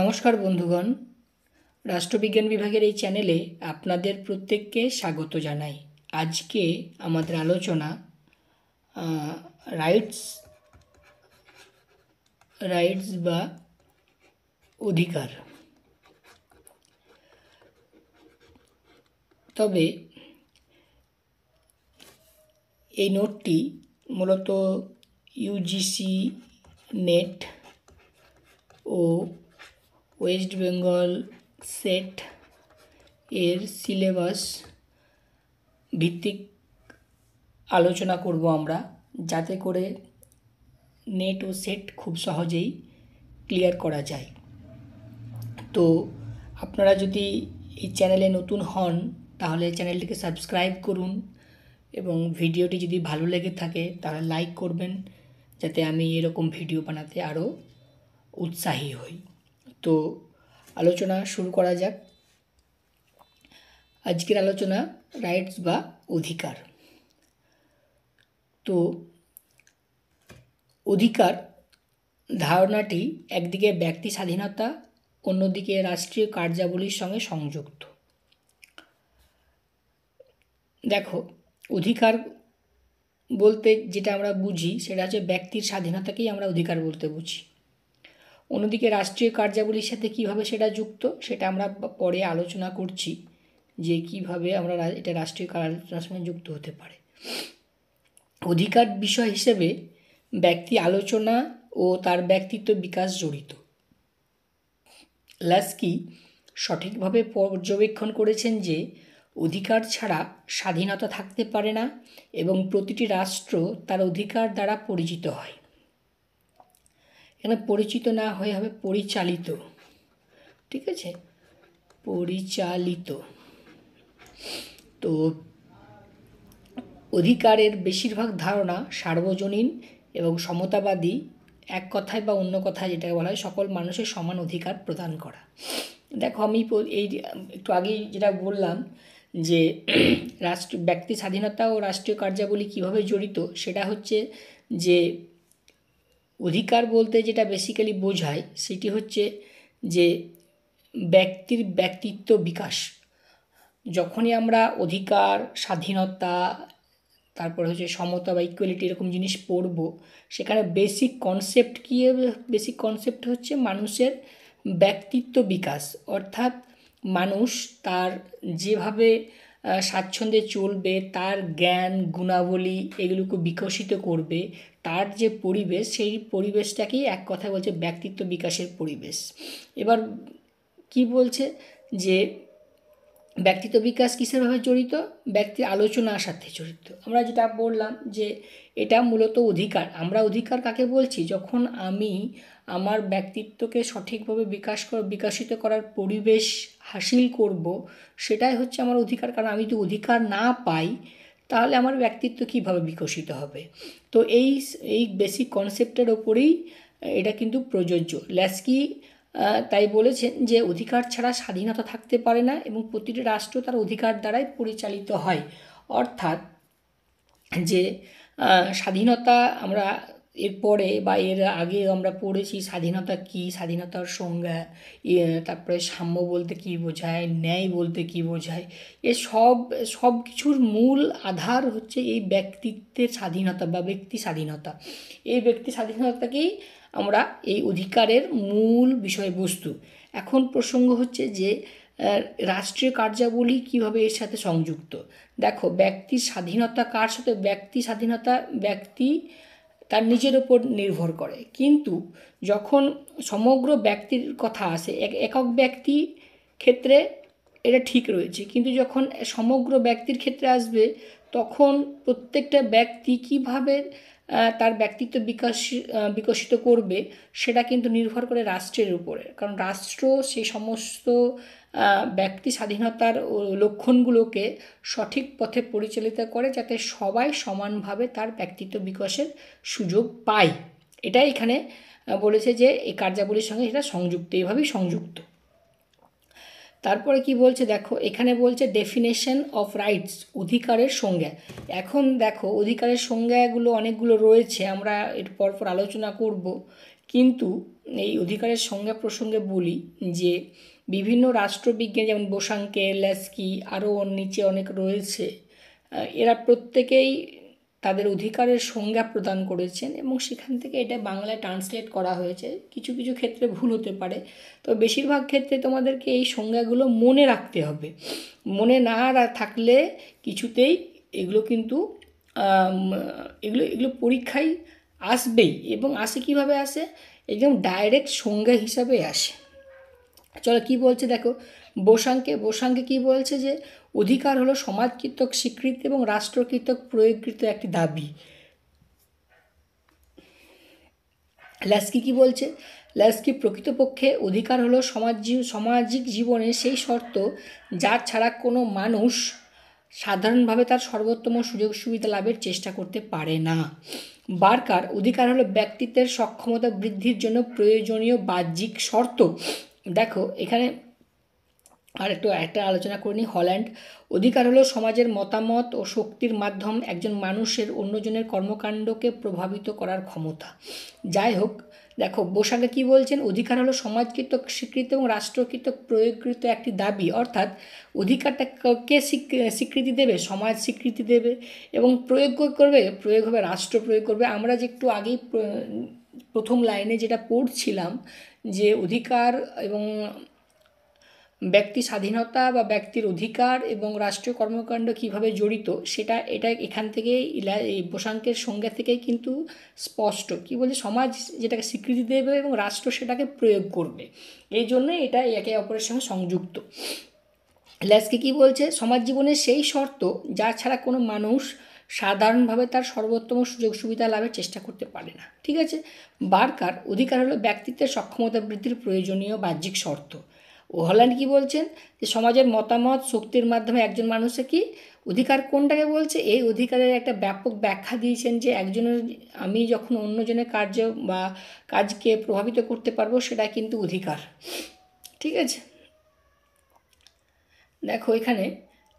নমস্কার বন্ধুগণ, রাষ্ট্রবিজ্ঞান বিভাগের এই চ্যানেলে আপনাদের প্রত্যেককে স্বাগত জানাই। আজকে আমাদের আলোচনা রাইটস বা অধিকার। তবে এই নোটটি মূলত ইউজিসি নেট ও ওয়েস্ট বেঙ্গল সেট এর সিলেবাস ভিত্তিক আলোচনা করব আমরা, যাতে করে নেট ও সেট খুব সহজেই ক্লিয়ার করা যায়। তো আপনারা যদি এই চ্যানেলে নতুন হন তাহলে চ্যানেলটিকে সাবস্ক্রাইব করুন এবং ভিডিওটি যদি ভালো লেগে থাকে তাহলে লাইক করবেন, যাতে আমি এরকম ভিডিও বানাতে আরও উৎসাহী হই। তো আলোচনা শুরু করা যাক। আজকের আলোচনা রাইটস বা অধিকার। তো অধিকার ধারণাটি একদিকে ব্যক্তি স্বাধীনতা, অন্যদিকে রাষ্ট্রীয় কার্যাবলীর সঙ্গে সংযুক্ত। দেখো, অধিকার বলতে যেটা আমরা বুঝি সেটা হচ্ছে ব্যক্তির স্বাধীনতাকেই আমরা অধিকার বলতে বুঝি। অন্যদিকে রাষ্ট্রীয় কার্যাবলীর সাথে কীভাবে সেটা যুক্ত সেটা আমরা পরে আলোচনা করছি, যে কীভাবে আমরা এটা রাষ্ট্রীয় কার্যাবলীর সঙ্গে যুক্ত হতে পারে। অধিকার বিষয় হিসেবে ব্যক্তি আলোচনা ও তার ব্যক্তিত্ব বিকাশ জড়িত। লাস্কি সঠিকভাবে পর্যবেক্ষণ করেছেন যে অধিকার ছাড়া স্বাধীনতা থাকতে পারে না এবং প্রতিটি রাষ্ট্র তার অধিকার দ্বারা পরিচিত হয়। এখানে পরিচিত না হয়ে হবে পরিচালিত, ঠিক আছে? পরিচালিত। তো অধিকারের বেশিরভাগ ধারণা সার্বজনীন এবং সমতাবাদী, এক কথায় বা অন্য কথায় যেটাকে বলা হয় সকল মানুষের সমান অধিকার প্রদান করা। দেখো, আমি এই একটু আগেই যেটা বললাম যে ব্যক্তি স্বাধীনতা ও রাষ্ট্রীয় কার্যাবলী কীভাবে জড়িত, সেটা হচ্ছে যে অধিকার বলতে যেটা বেসিক্যালি বোঝায় সেটি হচ্ছে যে ব্যক্তির ব্যক্তিত্ব বিকাশ। যখনই আমরা অধিকার, স্বাধীনতা, তারপরে হচ্ছে সমতা বা ইকুয়ালিটি এরকম জিনিস পড়ব, সেখানে বেসিক কনসেপ্ট কী? বেসিক কনসেপ্ট হচ্ছে মানুষের ব্যক্তিত্ব বিকাশ, অর্থাৎ মানুষ তার যেভাবে স্বাচ্ছন্দ্যে চলবে, তার জ্ঞান গুণাবলী এগুলোকে বিকশিত করবে, তার যে পরিবেশ সেই পরিবেশটাকেই এক কথায় বলছে ব্যক্তিত্ব বিকাশের পরিবেশ। এবার কি বলছে যে ব্যক্তিত্ব বিকাশ কিসেরভাবে জড়িত? ব্যক্তির আলোচনার সাথে জড়িত। আমরা যেটা বললাম যে এটা মূলত অধিকার। আমরা অধিকার কাকে বলছি? যখন আমি আমার ব্যক্তিত্বকে সঠিকভাবে বিকশিত করার পরিবেশ হাসিল করব, সেটাই হচ্ছে আমার অধিকার। কারণ আমি যদি অধিকার না পাই তাহলে আমার ব্যক্তিত্ব কীভাবে বিকশিত হবে? তো এই বেসিক কনসেপ্টের ওপরেই এটা কিন্তু প্রযোজ্য। লাস্কি তাই বলেছেন যে অধিকার ছাড়া স্বাধীনতা থাকতে পারে না এবং প্রতিটি রাষ্ট্র তার অধিকার দ্বারাই পরিচালিত হয়। অর্থাৎ যে স্বাধীনতা আমরা এরপরে বা এর আগে আমরা পড়েছি স্বাধীনতা কী, স্বাধীনতার সংজ্ঞা, তারপরে সাম্য বলতে কী বোঝায়, ন্যায় বলতে কী বোঝায়। সব কিছুর মূল আধার হচ্ছে এই ব্যক্তিত্বের স্বাধীনতা বা ব্যক্তি স্বাধীনতা। এই ব্যক্তি স্বাধীনতাকেই আমরা এই অধিকারের মূল বিষয়বস্তু। এখন প্রসঙ্গ হচ্ছে যে রাষ্ট্রীয় কার্যাবলী কীভাবে এর সাথে সংযুক্ত। দেখো, ব্যক্তির স্বাধীনতা কার সাথে? ব্যক্তি স্বাধীনতা ব্যক্তি তার নিজের ওপর নির্ভর করে, কিন্তু যখন সমগ্র ব্যক্তির কথা আসে, একক ব্যক্তি ক্ষেত্রে এটা ঠিক রয়েছে, কিন্তু যখন সমগ্র ব্যক্তির ক্ষেত্রে আসবে তখন প্রত্যেকটা ব্যক্তি কীভাবে তার ব্যক্তিত্ব বিকশিত করবে সেটা কিন্তু নির্ভর করে রাষ্ট্রের উপরে। কারণ রাষ্ট্র সেই সমস্ত ব্যক্তি স্বাধীনতার লক্ষণগুলোকে সঠিক পথে পরিচালিত করে, যাতে সবাই সমানভাবে তার ব্যক্তিত্ব বিকাশের সুযোগ পায়। এটাই এখানে বলেছে যে এই কার্যাবলীর সঙ্গে এটা সংযুক্ত, এইভাবেই সংযুক্ত। তারপরে কি বলছে দেখো, এখানে বলছে ডেফিনেশন অফ রাইটস, অধিকারের সংজ্ঞা। এখন দেখো, অধিকারের সংজ্ঞাগুলো অনেকগুলো রয়েছে, আমরা এর পরপর আলোচনা করব, কিন্তু এই অধিকারের সংজ্ঞা প্রসঙ্গে বলি যে বিভিন্ন রাষ্ট্রবিজ্ঞানী যেমন বোসাঙ্কে, ল্যাস্কি, আরও নিচে অনেক রয়েছে, এরা প্রত্যেকেই তাদের অধিকারের সংজ্ঞা প্রদান করেছেন এবং সেখান থেকে এটা বাংলায় ট্রান্সলেট করা হয়েছে। কিছু কিছু ক্ষেত্রে ভুল হতে পারে, তো বেশিরভাগ ক্ষেত্রে তোমাদেরকে এই সংজ্ঞাগুলো মনে রাখতে হবে। মনে না থাকলে কিছুতেই এগুলো কিন্তু এগুলো এগুলো পরীক্ষায় আসবেই, এবং আসে কীভাবে আসে, একদম ডাইরেক্ট সংজ্ঞা হিসাবে আসে। চলো কি বলছে দেখো, বোসাঙ্কে কি বলছে যে অধিকার হলো সমাজকৃতক স্বীকৃতি এবং রাষ্ট্রকৃতক প্রয়োগকৃত একটি দাবি। ল্যাস্কি কি বলছে, ল্যাস্কি প্রকৃতপক্ষে অধিকার হলো সামাজিক জীবনের সেই শর্ত যার ছাড়া কোনো মানুষ সাধারণভাবে তার সর্বোত্তম সুযোগ সুবিধা লাভের চেষ্টা করতে পারে না। বার্কার অধিকার হলো ব্যক্তিত্বের সক্ষমতা বৃদ্ধির জন্য প্রয়োজনীয় বাহ্যিক শর্ত। দেখো এখানে আর একটা আলোচনা করে নিই। হল্যান্ড অধিকার হলো সমাজের মতামত ও শক্তির মাধ্যম একজন মানুষের অন্যজনের কর্মকাণ্ডকে প্রভাবিত করার ক্ষমতা। যাই হোক, দেখো বোসাঙ্কে কী বলছেন, অধিকার হলো সমাজকৃত স্বীকৃত এবং রাষ্ট্রকৃত প্রয়োগকৃত একটি দাবি, অর্থাৎ অধিকারটা কে স্বীকৃতি দেবে, সমাজ স্বীকৃতি দেবে এবং প্রয়োগ হবে রাষ্ট্র প্রয়োগ করবে। আমরা যে একটু আগেই প্রথম লাইনে যেটা পড়ছিলাম যে অধিকার এবং ব্যক্তি স্বাধীনতা বা ব্যক্তির অধিকার এবং রাষ্ট্রীয় কর্মকাণ্ড কীভাবে জড়িত, এটা এখান থেকে এই বোসাঙ্কের সংজ্ঞা থেকেই কিন্তু স্পষ্ট। কী বলছে, সমাজ যেটাকে স্বীকৃতি দেবে এবং রাষ্ট্র সেটাকে প্রয়োগ করবে, এই জন্যই এটা একে অপরের সঙ্গে সংযুক্ত। ল্যাস্কি কী বলছে, সমাজ জীবনের সেই শর্ত যা ছাড়া কোনো মানুষ সাধারণভাবে তার সর্বোত্তম সুযোগ সুবিধা লাভের চেষ্টা করতে পারে না। ঠিক আছে। বার্কার অধিকার হলো ব্যক্তিত্বের সক্ষমতা বৃদ্ধির প্রয়োজনীয় বাহ্যিক শর্ত। ও হল্যান্ড কী বলছেন, যে সমাজের মতামত শক্তির মাধ্যমে একজন মানুষের কি অধিকার কোনটাকে বলছে, এই অধিকারের একটা ব্যাপক ব্যাখ্যা দিয়েছেন যে আমি যখন অন্যজনের কার্য বা কাজকে প্রভাবিত করতে পারবো সেটা কিন্তু অধিকার। ঠিক আছে। দেখো এখানে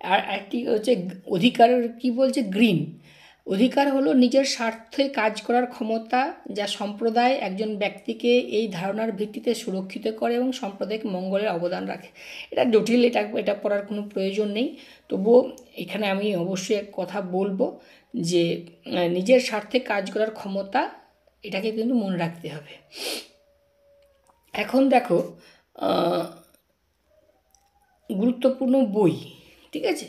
আর একটি হচ্ছে অধিকারের কি বলছে, গ্রিন অধিকার হলো নিজের স্বার্থে কাজ করার ক্ষমতা যা সম্প্রদায় একজন ব্যক্তিকে এই ধারণার ভিত্তিতে সুরক্ষিত করে এবং সাম্প্রদায়িক মঙ্গলের অবদান রাখে। এটা জটিল, এটা পড়ার কোনো প্রয়োজন নেই, তবুও এখানে আমি অবশ্যই এক কথা বলবো যে নিজের স্বার্থে কাজ করার ক্ষমতা, এটাকে কিন্তু মনে রাখতে হবে। এখন দেখো গুরুত্বপূর্ণ বই, ঠিক আছে,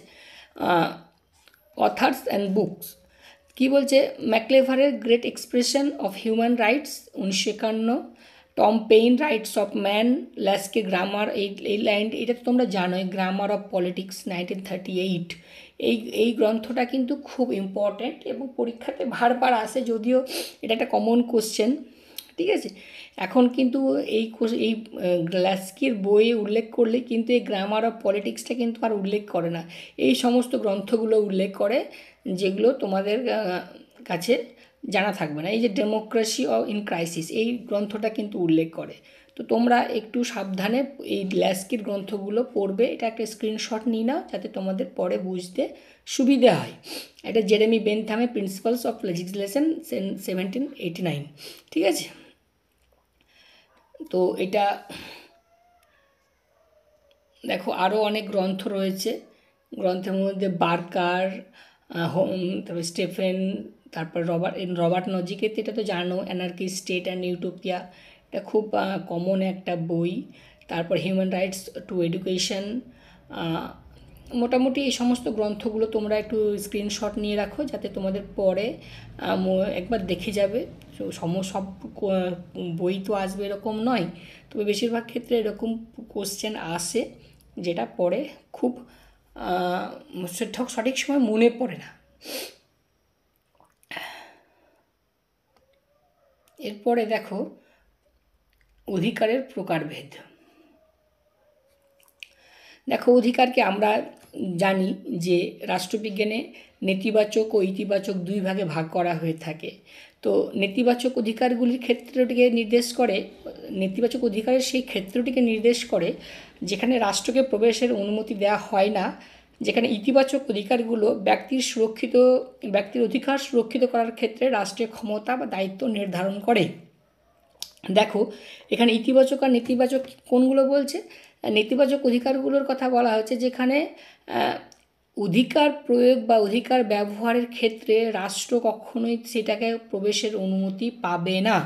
অথার্স অ্যান্ড বুকস কী বলছে, ম্যাকলেভারের great expression of human rights 1951, Tom Paine rights of man, Laski grammar, এই লাইন এটা তো তোমরা জানোই, গ্রামার অফ পলিটিক্স 1938। এই গ্রন্থটা কিন্তু খুব ইম্পর্ট্যান্ট এবং পরীক্ষাতে বারবার আসে, যদিও এটা একটা কমন কোশ্চেন। ঠিক আছে। এখন কিন্তু এই ল্যাস্কির বইয়ে উল্লেখ করলে কিন্তু এই গ্রামার অফ পলিটিক্সটা কিন্তু আর উল্লেখ করে না, এই সমস্ত গ্রন্থগুলো উল্লেখ করে যেগুলো তোমাদের কাছে জানা থাকবে না। এই যে ডেমোক্রেসি ইন ক্রাইসিস, এই গ্রন্থটা কিন্তু উল্লেখ করে। তো তোমরা একটু সাবধানে এই ল্যাস্কির গ্রন্থগুলো পড়বে, এটা একটা স্ক্রিনশট নিয়ে নাও যাতে তোমাদের পরে বুঝতে সুবিধা হয়। এটা জেরেমি বেনথামের প্রিন্সিপালস অফ লেজিসলেশন 1789। ঠিক আছে। তো এটা দেখো আরও অনেক গ্রন্থ রয়েছে, গ্রন্থের মধ্যে বার্কার, তারপর স্টেফেন, তারপর রবার্ট নজিকের, এটা তো জানো, অ্যানার্কি স্টেট অ্যান্ড ইউটোপিয়া, এটা খুব কমন একটা বই। তারপর হিউম্যান রাইটস টু এডুকেশন, মোটামুটি এই সমস্ত গ্রন্থগুলো তোমরা একটু স্ক্রিনশট নিয়ে রাখো যাতে তোমাদের পরে একবার দেখে যাবে। সব বই তো আসবে এরকম নয়, তবে বেশিরভাগ ক্ষেত্রে এরকম কোশ্চেন আসে যেটা পরে খুব সঠিক সময় মনে পড়ে না। এরপরে দেখো অধিকারের প্রকারভেদ। দেখো অধিকারকে আমরা জানি যে রাষ্ট্রবিজ্ঞানে নেতিবাচক ও ইতিবাচক দুই ভাগে ভাগ করা হয়ে থাকে। তো নেতিবাচক অধিকারগুলির ক্ষেত্রটিকে নির্দেশ করে, নেতিবাচক অধিকারের সেই ক্ষেত্রটিকে নির্দেশ করে যেখানে রাষ্ট্রকে প্রবেশের অনুমতি দেওয়া হয় না, যেখানে ইতিবাচক অধিকারগুলো ব্যক্তির অধিকার সুরক্ষিত করার ক্ষেত্রে রাষ্ট্রের ক্ষমতা বা দায়িত্ব নির্ধারণ করে। দেখো এখানে ইতিবাচক আর নেতিবাচক কোনগুলো বলছে। নেতিবাচক অধিকারগুলোর কথা বলা হচ্ছে যেখানে অধিকার প্রয়োগ বা অধিকার ব্যবহারের ক্ষেত্রে রাষ্ট্র কখনোই সেটাকে প্রবেশের অনুমতি পাবে না,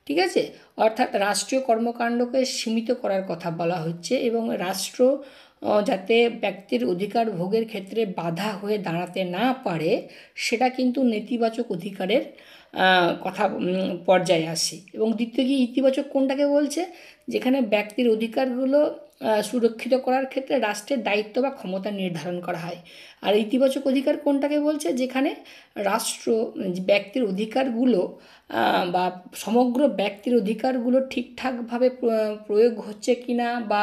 ঠিক আছে। অর্থাৎ রাষ্ট্রীয় কর্মকাণ্ডকে সীমিত করার কথা বলা হচ্ছে এবং রাষ্ট্র যাতে ব্যক্তির অধিকার ভোগের ক্ষেত্রে বাধা হয়ে দাঁড়াতে না পারে সেটা কিন্তু নেতিবাচক অধিকারের কথা পর্যায়ে আসে। এবং দ্বিতীয় কি ইতিবাচক কোনটাকে বলছে, যেখানে ব্যক্তির অধিকারগুলো সুরক্ষিত করার ক্ষেত্রে রাষ্ট্রের দায়িত্ব বা ক্ষমতা নির্ধারণ করা হয়। আর ইতিবাচক অধিকার কোনটাকে বলছে, যেখানে রাষ্ট্র ব্যক্তির অধিকারগুলো বা সমগ্র ব্যক্তির অধিকারগুলো ঠিকঠাকভাবে প্রয়োগ হচ্ছে কি না বা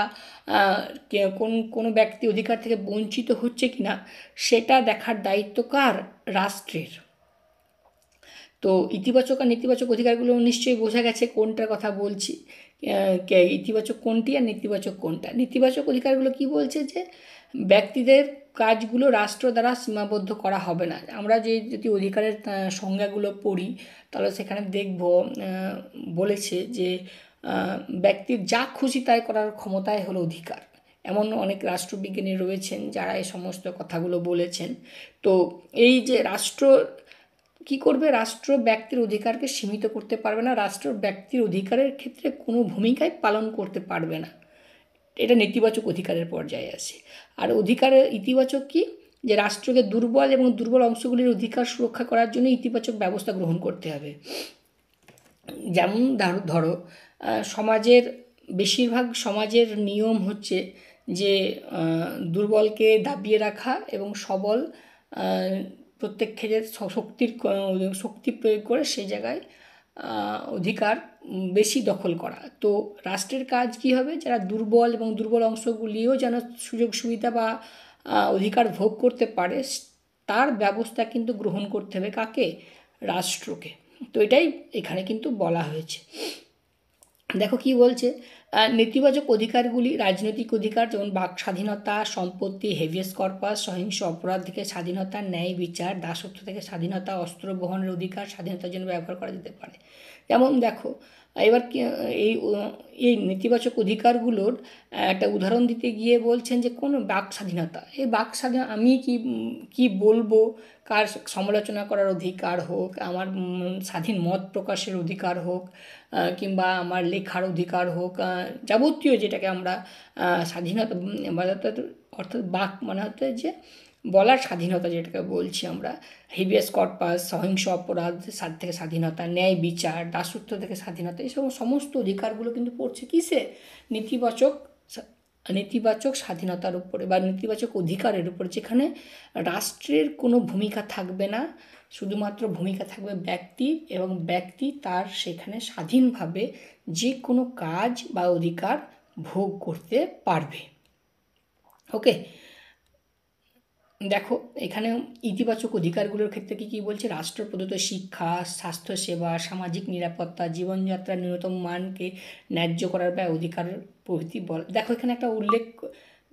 কোনো ব্যক্তি অধিকার থেকে বঞ্চিত হচ্ছে কি না সেটা দেখার দায়িত্ব কার, রাষ্ট্রের। তো ইতিবাচক আর নেতিবাচক অধিকারগুলো নিশ্চয়ই বোঝা গেছে কোনটার কথা বলছি, ইতিবাচক কোনটি আর নেতিবাচক কোনটা। নেতিবাচক অধিকারগুলো কি বলছে, যে ব্যক্তিদের কাজগুলো রাষ্ট্র দ্বারা সীমাবদ্ধ করা হবে না। আমরা যদি অধিকারের সংজ্ঞাগুলো পড়ি তাহলে সেখানে দেখব বলেছে যে ব্যক্তির যা খুশি তাই করার ক্ষমতাই হলো অধিকার। এমন অনেক রাষ্ট্রবিজ্ঞানী রয়েছেন যারা এই সমস্ত কথাগুলো বলেছেন। তো এই যে রাষ্ট্র কী করবে, রাষ্ট্র ব্যক্তির অধিকারকে সীমিত করতে পারবে না, রাষ্ট্র ব্যক্তির অধিকারের ক্ষেত্রে কোনো ভূমিকাই পালন করতে পারবে না। এটা নেতিবাচক অধিকারের পর্যায়ে আসে। আর অধিকারের ইতিবাচক কি, যে রাষ্ট্রকে দুর্বল এবং দুর্বল অংশগুলির অধিকার সুরক্ষা করার জন্য ইতিবাচক ব্যবস্থা গ্রহণ করতে হবে। যেমন ধরো সমাজের বেশিরভাগ সমাজের নিয়ম হচ্ছে যে দুর্বলকে দাবিয়ে রাখা এবং সবল প্রত্যেক ক্ষেত্রে শক্তি প্রয়োগ করে সেই জায়গায় অধিকার বেশি দখল করা। তো রাষ্ট্রের কাজ কী হবে, যারা দুর্বল এবং দুর্বল অংশগুলিও যেন সুযোগ সুবিধা বা অধিকার ভোগ করতে পারে তার ব্যবস্থা কিন্তু গ্রহণ করতে হবে কাকে, রাষ্ট্রকে। তো এটাই এখানে কিন্তু বলা হয়েছে। দেখো কি বলছে, নেতিবাচক অধিকারগুলি রাজনৈতিক অধিকার যেমন বাক স্বাধীনতা, সম্পত্তি, হেভিয়াস কর্পাস, সহিংস অপরাধ থেকে স্বাধীনতা, ন্যায় বিচার, দাসত্ব থেকে স্বাধীনতা, অস্ত্র বহনের অধিকার স্বাধীনতার জন্য ব্যবহার করা যেতে পারে। যেমন দেখো এবার এই নেতিবাচক অধিকারগুলোর একটা উদাহরণ দিতে গিয়ে বলছেন যে কোনো বাক স্বাধীনতা, এই বাক স্বাধীনতা আমি কি বলবো, কার সমালোচনা করার অধিকার হোক, আমার স্বাধীন মত প্রকাশের অধিকার হোক, কিংবা আমার লেখার অধিকার হোক, যাবতীয় যেটাকে আমরা স্বাধীনতা অর্থাৎ বাক মানে হচ্ছে যে বলার স্বাধীনতা যেটাকে বলছি আমরা, হেভিয়াস কর্পাস, সহিংস অপরাধ থেকে স্বাধীনতা, ন্যায় বিচার, দাসত্ব থেকে স্বাধীনতা, এই সমস্ত অধিকারগুলো কিন্তু পড়ছে কিসে, নেতিবাচক স্বাধীনতার উপরে বা নেতিবাচক অধিকারের উপর, যেখানে রাষ্ট্রের কোনো ভূমিকা থাকবে না, শুধুমাত্র ভূমিকা থাকবে ব্যক্তির এবং ব্যক্তি তার সেখানে স্বাধীনভাবে যে কোনো কাজ বা অধিকার ভোগ করতে পারবে। ওকে, দেখো এখানে ইতিবাচক অধিকারগুলোর ক্ষেত্রে কী বলছে, রাষ্ট্র প্রদত্ত শিক্ষা, স্বাস্থ্যসেবা, সামাজিক নিরাপত্তা, জীবনযাত্রার ন্যূনতম মানকে ন্যায্য করার বা অধিকার প্রভৃতি বল। দেখো এখানে একটা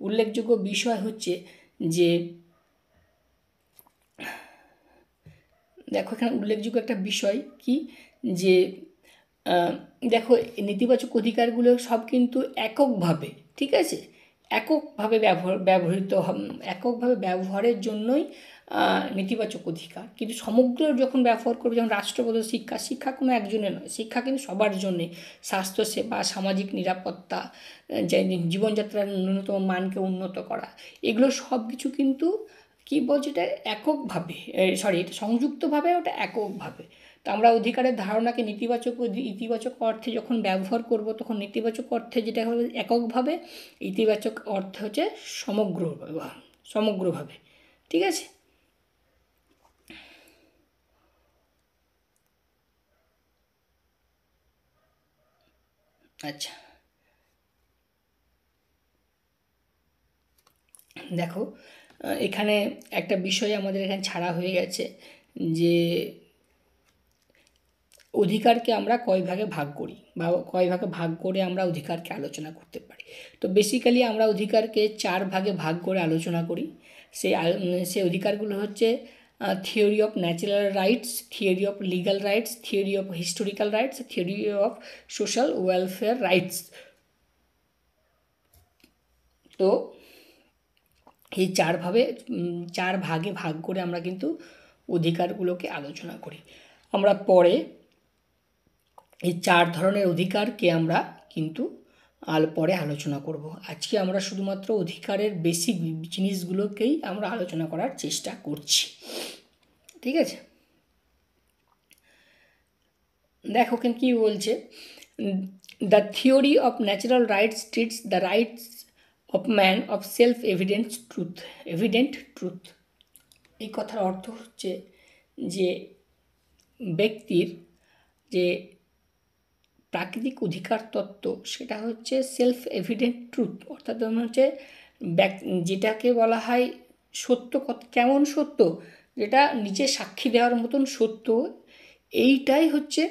উল্লেখযোগ্য বিষয় হচ্ছে যে দেখো এখানে উল্লেখযোগ্য একটা বিষয় কি, যে দেখো নেতিবাচক অধিকারগুলো সব কিন্তু এককভাবে, ঠিক আছে, এককভাবে এককভাবে ব্যবহারের জন্যই নেতিবাচক অধিকার। কিন্তু সমগ্র যখন ব্যবহার করবে, যেমন রাষ্ট্রপ্রদত্ত শিক্ষা কোনো একজনের নয়, শিক্ষা কিন্তু সবার জন্যে, স্বাস্থ্যসেবা, সামাজিক নিরাপত্তা, জীবনযাত্রার ন্যূনতম মানকে উন্নত করা, এগুলো সব কিছু কিন্তু কী বলছে, এটা এককভাবে এটা সংযুক্তভাবে, ওটা এককভাবে। তো আমরা অধিকারের ধারণাকে ইতিবাচক অর্থে যখন ব্যবহার করব তখন নেতিবাচক অর্থে যেটা হবে এককভাবে, ইতিবাচক অর্থ হচ্ছে সমগ্রভাবে, ঠিক আছে। আচ্ছা, দেখো এখানে একটা বিষয় আমাদের এখানে ছাড়া হয়ে গেছে, যে অধিকারকে আমরা কয় ভাগে ভাগ করি বা কয় ভাগে ভাগ করে আমরা অধিকারকে আলোচনা করতে পারি। তো বেসিক্যালি আমরা অধিকারকে 4 ভাগে ভাগ করে আলোচনা করি। সেই অধিকারগুলো হচ্ছে theory of natural rights, theory of legal rights, theory of historical rights, theory of social welfare rights। তো এই চার ভাগে ভাগ করে আমরা কিন্তু অধিকারগুলোকে আলোচনা করি। আমরা পরে এই 4 ধরনের অধিকারকে আমরা কিন্তু পরে আলোচনা করব। আজকে আমরা শুধুমাত্র অধিকারের বেসিক জিনিসগুলোকেই আমরা আলোচনা করার চেষ্টা করছি, ঠিক আছে? দেখো কেন কি বলছে, the theory of natural rights treats the rights of man of self evident truth. এই কথার অর্থ হচ্ছে যে ব্যক্তির যে প্রাকৃতিক অধিকার তত্ত্ব সেটা হচ্ছে সেলফ এভিডেন্ট ট্রুথ, অর্থাৎ হচ্ছে যেটাকে বলা হয় সত্য। কেমন সত্য? যেটা নিজে সাক্ষী দেওয়ার মতন সত্য। এইটাই হচ্ছে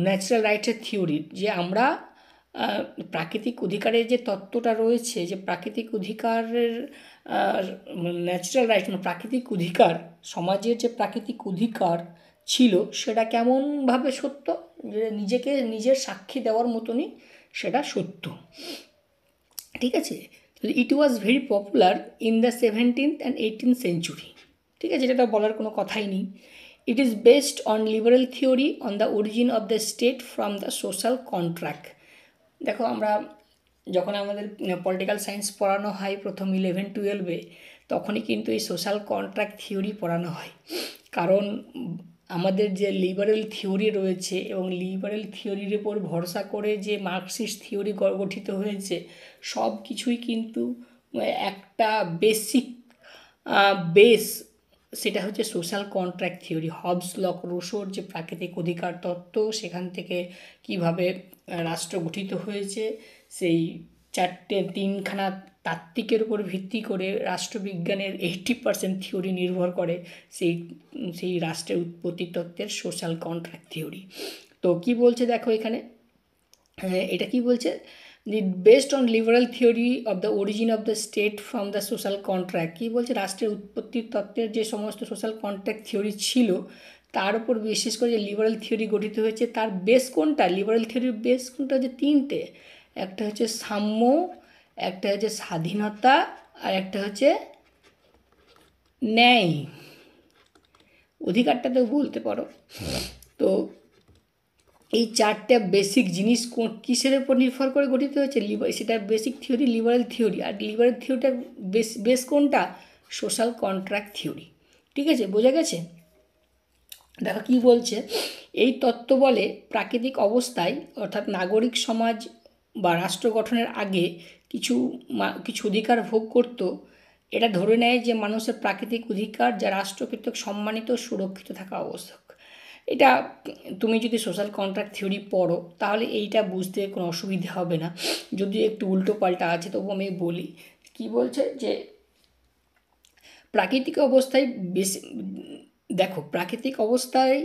ন্যাচারাল রাইটসের থিওরি, যে আমরা প্রাকৃতিক অধিকারের যে তত্ত্বটা রয়েছে, যে প্রাকৃতিক অধিকারের ন্যাচারাল রাইটস মানে প্রাকৃতিক অধিকার, সমাজের যে প্রাকৃতিক অধিকার ছিল সেটা কেমনভাবে সত্য, যে নিজেকে নিজের সাক্ষী দেওয়ার মতনই সেটা সত্য, ঠিক আছে? It was very popular in the 17th and 18th century, ঠিক আছে? এটা বলার কোনো কথাই নেই। It is based on liberal theory on the origin of the state from the social contract. দেখো আমরা যখন আমাদের পলিটিক্যাল সায়েন্স পড়ানো হয় প্রথম 11-12-এ, তখনই কিন্তু এই সোশ্যাল কন্ট্রাক্ট থিওরি পড়ানো হয়। কারণ আমাদের যে লিবারেল থিওরি রয়েছে এবং লিবারেল থিওরির উপর ভরসা করে যে মার্কসিস্ট থিওরি গঠিত হয়েছে, সব কিছুই কিন্তু একটা বেস, সেটা হচ্ছে social contract theory. Hobbes, Locke, রুসোর যে প্রাকৃতিক অধিকার তত্ত্ব, সেখান থেকে কিভাবে রাষ্ট্র গঠিত হয়েছে, সেই 3খানা তাত্ত্বিকের উপর ভিত্তি করে রাষ্ট্রবিজ্ঞানের 80% থিওরি নির্ভর করে সেই রাষ্ট্রের উৎপত্তি তত্ত্বের সোশ্যাল কন্ট্রাক্ট থিওরি। তো কি বলছে দেখো এখানে, এটা কি বলছে, based on liberal theory of the origin of the state from the social contract. কী বলছে, রাষ্ট্রের উৎপত্তির তত্ত্বের যে সমস্ত সোশ্যাল কন্ট্রাক্ট থিওরি ছিল তার উপর বিশেষ করে যে লিবারাল থিওরি গঠিত হয়েছে, তার বেস কোনটা? লিবারাল থিওরির বেস কোনটা হচ্ছে 3টে, একটা হচ্ছে সাম্য, একটা হচ্ছে স্বাধীনতা, আর একটা হচ্ছে ন্যায়। অধিকারটাতেও বলতে পারো। তো এই 4টে বেসিক জিনিস কিসের উপর নির্ভর করে গঠিত হয়েছে? সেটার বেসিক থিওরি লিবারেল থিওরি। আর লিবারেল থিওরিটার বেস কোনটা? সোশ্যাল কন্ট্রাক্ট থিওরি, ঠিক আছে? বোঝা গেছে? দেখো কি বলছে, এই তত্ত্ব বলে প্রাকৃতিক অবস্থায় অর্থাৎ নাগরিক সমাজ বা রাষ্ট্র গঠনের আগে কিছু অধিকার ভোগ করত। এটা ধরে নেয় যে মানুষের প্রাকৃতিক অধিকার যা রাষ্ট্র কর্তৃক সম্মানিত সুরক্ষিত থাকা আবশ্যক। এটা তুমি যদি সোশ্যাল কন্ট্রাক্ট থিওরি পড়ো তাহলে এইটা বুঝতে কোনো অসুবিধা হবে না, যদিও একটু উল্টো পাল্টা আছে, তবু আমি বলি। কি বলছে যে প্রাকৃতিক অবস্থায় দেখো প্রাকৃতিক অবস্থায়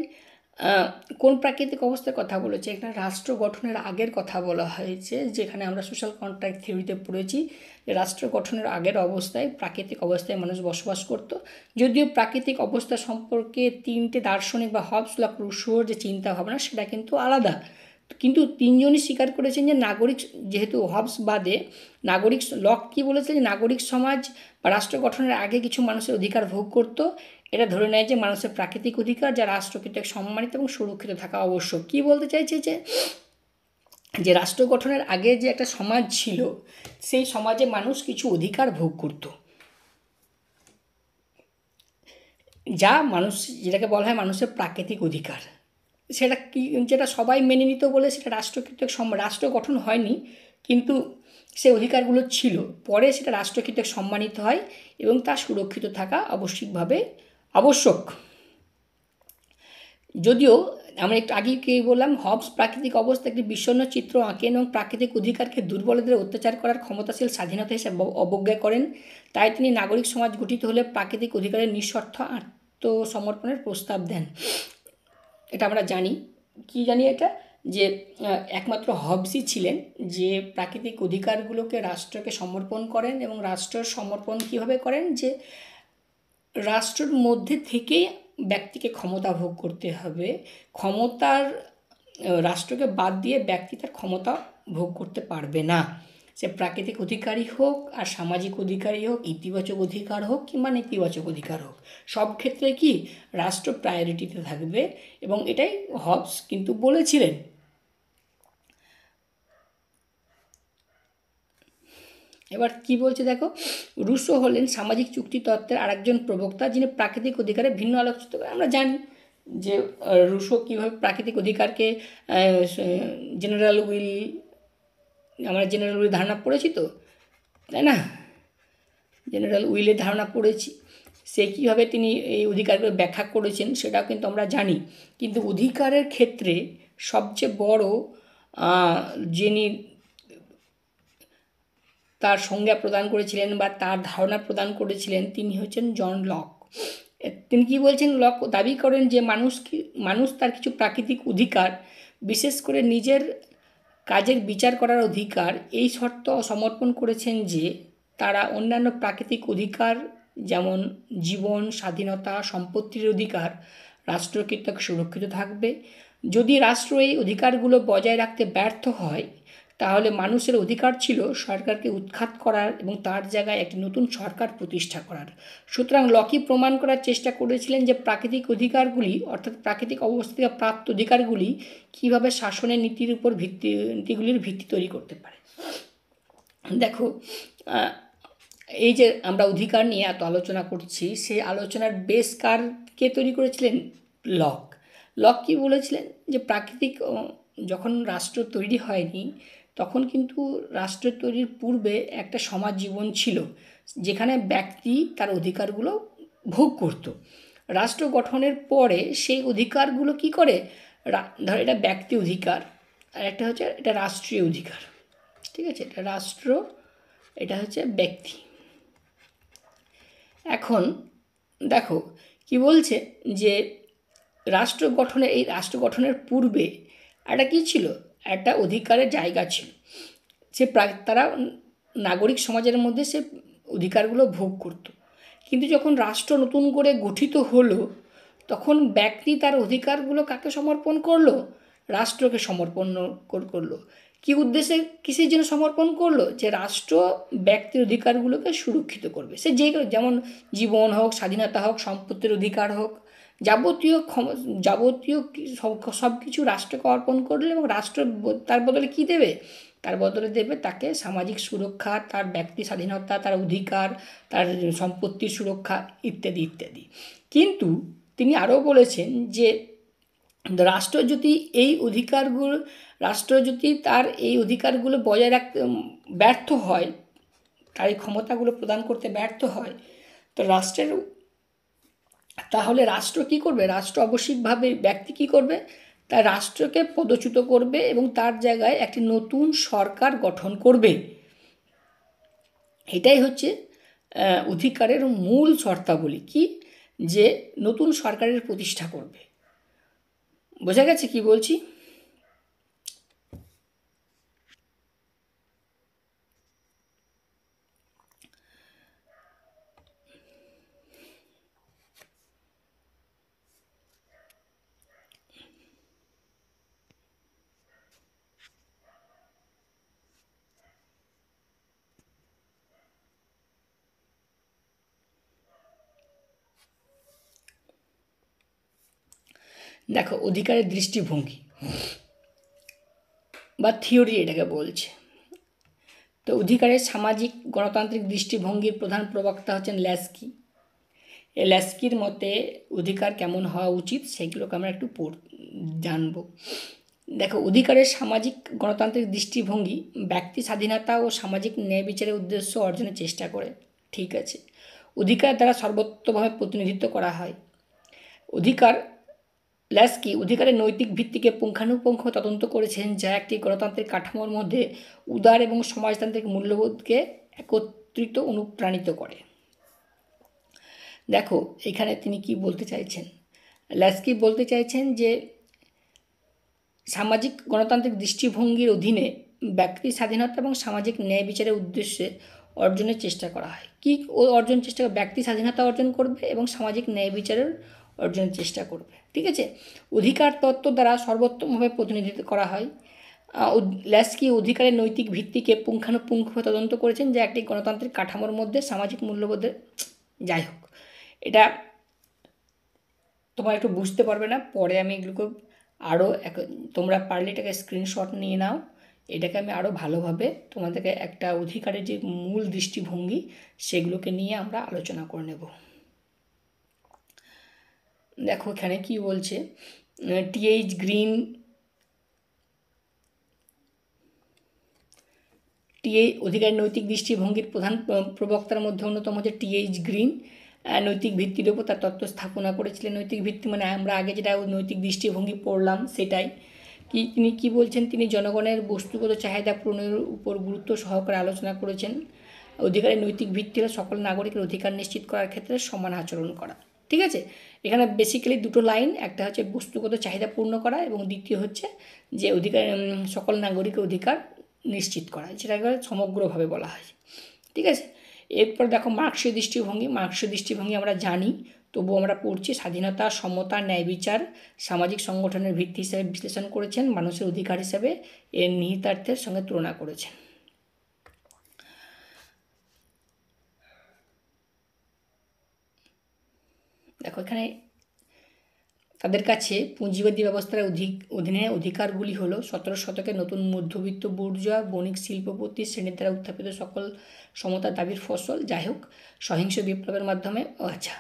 কোন প্রাকৃতিক অবস্থার কথা বলেছে? এখানে রাষ্ট্র গঠনের আগের কথা বলা হয়েছে, যেখানে আমরা সোশ্যাল কন্ট্রাক্ট থিওরিতে পড়েছি যে রাষ্ট্র গঠনের আগের অবস্থায় প্রাকৃতিক অবস্থায় মানুষ বসবাস করত। যদিও প্রাকৃতিক অবস্থা সম্পর্কে 3টে দার্শনিক বা হবস, লক, রুসোর যে চিন্তা ভাবনা সেটা কিন্তু আলাদা, কিন্তু 3জনই স্বীকার করেছেন যে নাগরিক, যেহেতু হবস বাদে নাগরিক, লক কী বলেছে যে নাগরিক সমাজ বা রাষ্ট্র গঠনের আগে কিছু মানুষের অধিকার ভোগ করত। এটা ধরে নেয় যে মানুষের প্রাকৃতিক অধিকার যা রাষ্ট্র কর্তৃক সম্মানিত এবং সুরক্ষিত থাকা আবশ্যক। কী বলতে চাইছে যে রাষ্ট্র গঠনের আগে যে একটা সমাজ ছিল, সেই সমাজে মানুষ কিছু অধিকার ভোগ করত, যা যেটাকে বলা হয় মানুষের প্রাকৃতিক অধিকার। সেটা কি, যেটা সবাই মেনে নিত বলে সেটা রাষ্ট্র কর্তৃক রাষ্ট্র গঠন হয়নি, কিন্তু সে অধিকারগুলো ছিল। পরে সেটা রাষ্ট্র কর্তৃক সম্মানিত হয় এবং তা সুরক্ষিত থাকা আবশ্যক। যদিও আমরা একটু আগে কি বললাম, হবস প্রাকৃতিক অবস্থা একটি বিষণ্ণ চিত্র আঁকেন এবং প্রাকৃতিক অধিকারকে দুর্বলদের অত্যাচার করার ক্ষমতাশীল স্বাধীনতা হিসেবে অবজ্ঞা করেন। তাই তিনি নাগরিক সমাজ গঠিত হলে প্রাকৃতিক অধিকারের নিঃস্বার্থ আত্মসমর্পণের প্রস্তাব দেন। এটা আমরা জানি। কি জানি এটা, যে একমাত্র হবসই ছিলেন যে প্রাকৃতিক অধিকারগুলোকে রাষ্ট্রকে সমর্পণ করেন, এবং রাষ্ট্রের সমর্পণ কীভাবে করেন, যে রাষ্ট্রের মধ্যে থেকেই ব্যক্তিকে ক্ষমতা ভোগ করতে হবে। রাষ্ট্রকে বাদ দিয়ে ব্যক্তি তার ক্ষমতা ভোগ করতে পারবে না। সে প্রাকৃতিক অধিকারই হোক আর সামাজিক অধিকারই হোক, ইতিবাচক অধিকার হোক কিংবা নেতিবাচক অধিকার হোক, সব ক্ষেত্রে কি রাষ্ট্র প্রায়োরিটিতে থাকবে, এবং এটাই হবস কিন্তু বলেছিলেন। এবার কি বলছে দেখো, রুশো হলেন সামাজিক চুক্তি তত্ত্বের আরেকজন প্রবক্তা, যিনি প্রাকৃতিক অধিকারে ভিন্ন আলোচিত করেন। আমরা জানি যে রুশো কীভাবে প্রাকৃতিক অধিকারকে জেনারেল উইল, আমরা জেনারেল উইল ধারণা পড়েছি তো, তাই না? জেনারেল উইলের ধারণা পড়েছি। সে কীভাবে তিনি এই অধিকারগুলো ব্যাখ্যা করেছেন সেটাও কিন্তু আমরা জানি। কিন্তু অধিকারের ক্ষেত্রে সবচেয়ে বড় যিনি তার সংজ্ঞা প্রদান করেছিলেন বা তার ধারণা প্রদান করেছিলেন, তিনি হচ্ছেন জন লক। তিনি কী বলছেন? লক দাবি করেন যে মানুষ তার কিছু প্রাকৃতিক অধিকার, বিশেষ করে নিজের কাজের বিচার করার অধিকার, এই শর্ত সমর্পণ করেছেন যে তারা অন্যান্য প্রাকৃতিক অধিকার যেমন জীবন, স্বাধীনতা, সম্পত্তির অধিকার রাষ্ট্র কর্তৃক সুরক্ষিত থাকবে। যদি রাষ্ট্র এই অধিকারগুলো বজায় রাখতে ব্যর্থ হয়, তাহলে মানুষের অধিকার ছিল সরকারকে উৎখাত করার এবং তার জায়গায় একটি নতুন সরকার প্রতিষ্ঠা করার। সুতরাং লকি প্রমাণ করার চেষ্টা করেছিলেন যে প্রাকৃতিক অধিকারগুলি, অর্থাৎ প্রাকৃতিক অবস্থা থেকে প্রাপ্ত অধিকারগুলি কীভাবে শাসনের নীতিগুলির ভিত্তি তৈরি করতে পারে। দেখো, এই যে আমরা অধিকার নিয়ে এত আলোচনা করছি, সেই আলোচনার বেস কে তৈরি করেছিলেন? লক। লক কী বলেছিলেন? যে প্রাকৃতিক যখন রাষ্ট্র তৈরি হয়নি, তখন কিন্তু রাষ্ট্র তৈরির পূর্বে একটা সমাজ জীবন ছিল, যেখানে ব্যক্তি তার অধিকারগুলো ভোগ করত। রাষ্ট্র গঠনের পরে সেই অধিকারগুলো কি করে, ধর এটা ব্যক্তি অধিকার, আর একটা হচ্ছে এটা রাষ্ট্রীয় অধিকার, ঠিক আছে? এটা রাষ্ট্র, এটা হচ্ছে ব্যক্তি। এখন দেখো কি বলছে যে এই রাষ্ট্র গঠনের পূর্বে একটা কী ছিল, একটা অধিকারের জায়গা ছিল। তারা নাগরিক সমাজের মধ্যে সে অধিকারগুলো ভোগ করত। কিন্তু যখন রাষ্ট্র নতুন করে গঠিত হলো, তখন ব্যক্তি তার অধিকারগুলো কাকে সমর্পণ করলো? রাষ্ট্রকে সমর্পণ করলো। কী উদ্দেশ্যে, কিসের জন্য সমর্পণ করলো? যে রাষ্ট্র ব্যক্তির অধিকারগুলোকে সুরক্ষিত করবে। সে যেমন জীবন হোক, স্বাধীনতা হোক, সম্পত্তির অধিকার হোক, যাবতীয় সব কিছু রাষ্ট্রকে অর্পণ করলে, এবং রাষ্ট্র তার বদলে কী দেবে? তার বদলে দেবে তাকে সামাজিক সুরক্ষা, তার ব্যক্তি স্বাধীনতা, তার অধিকার, তার সম্পত্তির সুরক্ষা ইত্যাদি ইত্যাদি। কিন্তু তিনি আরও বলেছেন যে রাষ্ট্র যদি তার এই অধিকারগুলো বজায় রাখতে ব্যর্থ হয়, তার এই ক্ষমতাগুলো প্রদান করতে ব্যর্থ হয়, তো তাহলে রাষ্ট্র কী করবে? রাষ্ট্র আবশ্যিকভাবে ব্যক্তি কী করবে? তার রাষ্ট্রকে পদচ্যুত করবে এবং তার জায়গায় একটি নতুন সরকার গঠন করবে। এটাই হচ্ছে অধিকারের মূল শর্তাবলী, কি? যে নতুন সরকারের প্রতিষ্ঠা করবে। বোঝা গেছে কি বলছি? দেখো, অধিকারের দৃষ্টিভঙ্গি বা থিওরি এটাকে বলছে। তো অধিকারের সামাজিক গণতান্ত্রিক দৃষ্টিভঙ্গির প্রধান প্রবক্তা হচ্ছেন ল্যাস্কি। এই ল্যাস্কির মতে অধিকার কেমন হওয়া উচিত সেগুলোকে আমরা একটু জানব। দেখো, অধিকারের সামাজিক গণতান্ত্রিক দৃষ্টিভঙ্গি ব্যক্তি স্বাধীনতা ও সামাজিক ন্যায় বিচারের উদ্দেশ্য অর্জনের চেষ্টা করে। ঠিক আছে, অধিকার দ্বারা সর্বত্রভাবে প্রতিনিধিত্ব করা হয়। ল্যাস্কি অধিকারের নৈতিক ভিত্তিকে পুঙ্খানুপুঙ্খ তদন্ত করেছেন, যা একটি গণতান্ত্রিক কাঠামোর মধ্যে উদার এবং সমাজতান্ত্রিক মূল্যবোধকে একত্রিত অনুপ্রাণিত করে। দেখো, এখানে তিনি কি বলতে চাইছেন? ল্যাস্কি বলতে চাইছেন যে সামাজিক গণতান্ত্রিক দৃষ্টিভঙ্গির অধীনে ব্যক্তি স্বাধীনতা এবং সামাজিক ন্যায় বিচারের উদ্দেশ্যে অর্জনের চেষ্টা করা হয়। কি অর্জন চেষ্টা ব্যক্তি স্বাধীনতা অর্জন করবে এবং সামাজিক ন্যায় বিচারের অর্জনের চেষ্টা করবে। ঠিক আছে, অধিকার তত্ত্ব দ্বারা সর্বোত্তমভাবে প্রতিনিধিত্ব করা হয়। ল্যাস্কি অধিকারের নৈতিক ভিত্তিকে পুঙ্খানুপুঙ্খভাবে তদন্ত করেছেন, যা একটি গণতান্ত্রিক কাঠামোর মধ্যে সামাজিক মূল্যবোধের, যাই হোক এটা তোমরা একটু বুঝতে পারবে না, পরে আমি এগুলোকে আরও তোমরা পারলে এটাকে স্ক্রিনশট নিয়ে নাও। এটাকে আমি আরও ভালোভাবে তোমাদেরকে একটা অধিকারের যে মূল দৃষ্টিভঙ্গি সেগুলোকে নিয়ে আমরা আলোচনা করে নেব। দেখো এখানে কি বলছে, টিএইচ গ্রিন অধিকারের নৈতিক দৃষ্টিভঙ্গির প্রধান প্রবক্তার মধ্যে অন্যতম হচ্ছে টিএইচ গ্রিন। নৈতিক ভিত্তির উপর তার তত্ত্ব স্থাপনা করেছিলেন। নৈতিক ভিত্তি মানে আমরা আগে যেটা নৈতিক দৃষ্টিভঙ্গি পড়লাম সেটাই। তিনি কি বলছেন, তিনি জনগণের বস্তুগত চাহিদা পূরণের উপর গুরুত্ব সহকারে আলোচনা করেছেন। অধিকারের নৈতিক ভিত্তি হলো সকল নাগরিকের অধিকার নিশ্চিত করার ক্ষেত্রে সমান আচরণ করা। ঠিক আছে, এখানে বেসিক্যালি দুটো লাইন, একটা হচ্ছে বস্তুগত চাহিদা পূর্ণ করা এবং দ্বিতীয় হচ্ছে যে অধিকার সকল নাগরিকের অধিকার নিশ্চিত করা, যেটাকে সমগ্রভাবে বলা হয়। ঠিক আছে, এরপর দেখো মার্ক্সীয় দৃষ্টিভঙ্গি আমরা জানি, তবুও আমরা পড়ছি। স্বাধীনতা, সমতা, ন্যায় বিচার সামাজিক সংগঠনের ভিত্তি হিসেবে বিশ্লেষণ করেছেন, মানুষের অধিকার হিসেবে এর নিহিতার্থের সঙ্গে তুলনা করেছেন। দেখো এখানে তাদের কাছে পুঁজিবাদী ব্যবস্থার অধীনে অধিকারগুলি হলো 17 শতকের নতুন মধ্যবিত্ত বুর্জোয়া বণিক শিল্পপতি শ্রেণীর দ্বারা উত্থাপিত সকল সমতার দাবির ফসল। যাই হোক, সহিংস বিপ্লবের মাধ্যমে আচ্ছা,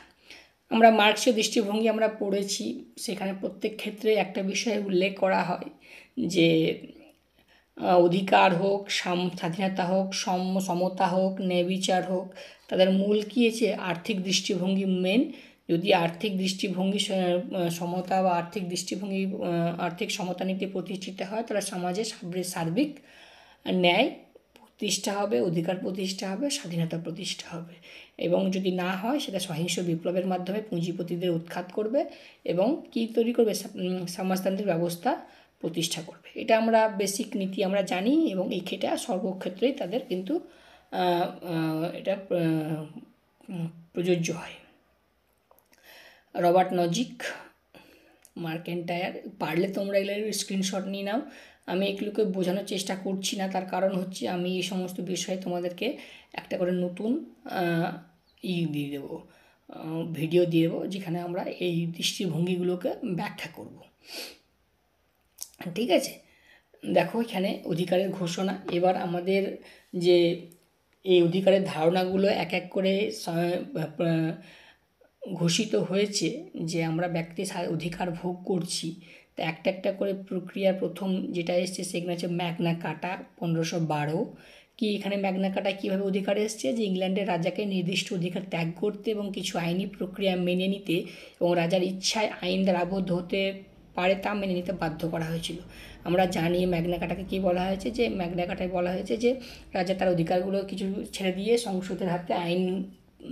আমরা মার্ক্সীয় দৃষ্টিভঙ্গি আমরা পড়েছি, সেখানে প্রত্যেক ক্ষেত্রে একটা বিষয়ে উল্লেখ করা হয় যে অধিকার হোক, স্বাধীনতা হোক, সমতা হোক, ন্যায় বিচার হোক, তাদের মূল কী আছে, আর্থিক দৃষ্টিভঙ্গি মেন। যদি আর্থিক দৃষ্টিভঙ্গি সমতা বা আর্থিক সমতা নীতি প্রতিষ্ঠিত হয়, তাহলে সমাজে সার্বিক ন্যায় প্রতিষ্ঠা হবে, অধিকার প্রতিষ্ঠা হবে, স্বাধীনতা প্রতিষ্ঠা হবে। এবং যদি না হয়, সেটা সহিংস বিপ্লবের মাধ্যমে পুঁজিপতিদের উৎখাত করবে এবং কী তৈরি করবে, সমাজতান্ত্রিক ব্যবস্থা প্রতিষ্ঠা করবে। এটা আমরা বেসিক নীতি আমরা জানি এবং এই ক্ষেত্রে সর্বক্ষেত্রেই তাদের কিন্তু এটা প্রযোজ্য হয়। রবার্ট নজিক, মার্কেন্টায়ার, পারলে তোমরা এগুলো স্ক্রিনশট নিয়ে নাও। আমি এগুলোকে বোঝানোর চেষ্টা করছি না, তার কারণ হচ্ছে আমি এই সমস্ত বিষয়ে তোমাদেরকে একটা করে নতুন দিয়ে দেবো, ভিডিও দিয়ে দেবো, যেখানে আমরা এই দৃষ্টিভঙ্গিগুলোকে ব্যাখ্যা করব। ঠিক আছে, দেখো এখানে অধিকারের ঘোষণা। এবার আমাদের যে এই অধিকারের ধারণাগুলো এক এক করে ঘোষিত হয়েছে, যে আমরা ব্যক্তি অধিকার ভোগ করছি, তা একটা একটা করে প্রক্রিয়ার প্রথম যেটা এসছে সেখানে হচ্ছে ম্যাগনা কাটা 1512। কি এখানে ম্যাগনা কাটা কীভাবে অধিকার এসছে, যে ইংল্যান্ডের রাজাকে নির্দিষ্ট অধিকার ত্যাগ করতে এবং কিছু আইনি প্রক্রিয়া মেনে নিতে এবং রাজার ইচ্ছায় আইন দ্বারা আবদ্ধ হতে পারে তা মেনে নিতে বাধ্য করা হয়েছিল। আমরা জানি ম্যাগনা কাটাকে কী বলা হয়েছে, যে ম্যাগনা কাটায় বলা হয়েছে যে রাজা তার অধিকারগুলো কিছু ছেড়ে দিয়ে সংসদের হাতে আইন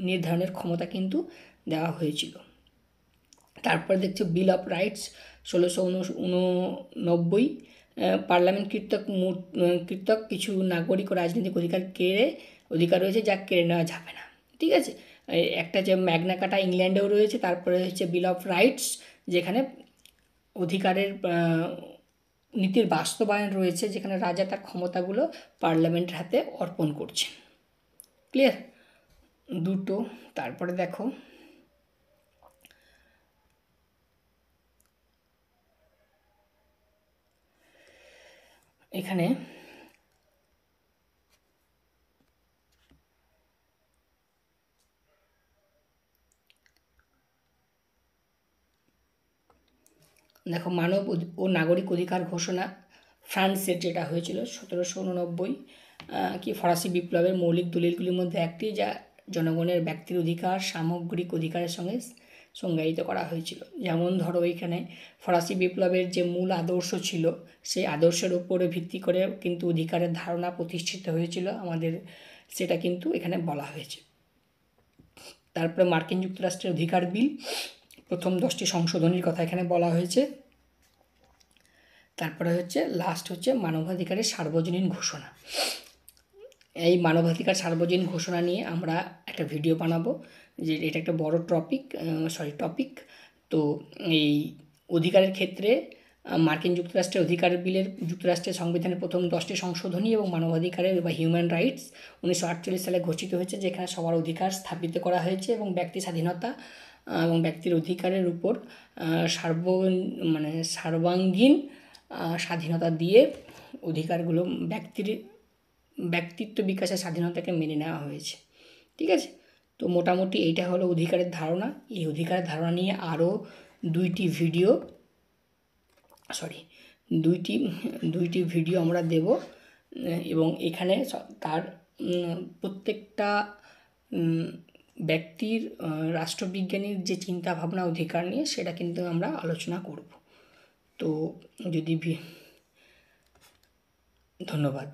নির্ধারণের ক্ষমতা কিন্তু দেওয়া হয়েছিল। তারপরে দেখছো বিল অফ রাইটস 1689, পার্লামেন্ট কৃতক কিছু নাগরিক ও রাজনৈতিক অধিকার রয়েছে যা কেড়ে নেওয়া যাবে না। ঠিক আছে, একটা যে ম্যাগনা কাটা ইংল্যান্ডেও রয়েছে, তারপরে হচ্ছে বিল অফ রাইটস, যেখানে অধিকারের নীতির বাস্তবায়ন রয়েছে, যেখানে রাজা তার ক্ষমতাগুলো পার্লামেন্টের হাতে অর্পণ করছেন। ক্লিয়ার দুটো। তারপরে দেখো এখানে দেখো মানব ও নাগরিক অধিকার ঘোষণা ফ্রান্সের যেটা হয়েছিল 1789, কি ফরাসি বিপ্লবের মৌলিক দলিলগুলির মধ্যে একটি, যা জনগণের ব্যক্তির অধিকার সামগ্রিক অধিকারের সঙ্গে সংজ্ঞায়িত করা হয়েছিল। যেমন ধরো এখানে ফরাসি বিপ্লবের যে মূল আদর্শ ছিল, সেই আদর্শের উপরে ভিত্তি করে কিন্তু অধিকারের ধারণা প্রতিষ্ঠিত হয়েছিল আমাদের, সেটা কিন্তু এখানে বলা হয়েছে। তারপরে মার্কিন যুক্তরাষ্ট্রের অধিকার বিল, প্রথম 10টি সংশোধনীর কথা এখানে বলা হয়েছে। তারপরে হচ্ছে লাস্ট হচ্ছে মানবাধিকারের সার্বজনীন ঘোষণা। এই মানবাধিকার সার্বজনীন ঘোষণা নিয়ে আমরা একটা ভিডিও বানাবো, যে এটা একটা বড় টপিক। তো এই অধিকারের ক্ষেত্রে মার্কিন যুক্তরাষ্ট্রের অধিকার বিলের যুক্তরাষ্ট্রের সংবিধানের প্রথম 10টি সংশোধনী এবং মানবাধিকারের বা হিউম্যান রাইটস 1948 সালে ঘোষিত হয়েছে, যেখানে সবার অধিকার স্থাপিত করা হয়েছে এবং ব্যক্তি স্বাধীনতা এবং ব্যক্তির অধিকারের উপর সর্বাঙ্গীন স্বাধীনতা দিয়ে অধিকারগুলো ব্যক্তিত্ব বিকাশের স্বাধীনতাকে মেনে নেওয়া হয়েছে। ঠিক আছে, তো মোটামুটি এইটা হলো অধিকারের ধারণা। এই অধিকারের ধারণা নিয়ে আরও দুইটি ভিডিও আমরা দেব, এবং এখানে তার প্রত্যেকটা ব্যক্তির রাষ্ট্রবিজ্ঞানীর যে চিন্তা ভাবনা অধিকার নিয়ে সেটা কিন্তু আমরা আলোচনা করব। তো ধন্যবাদ।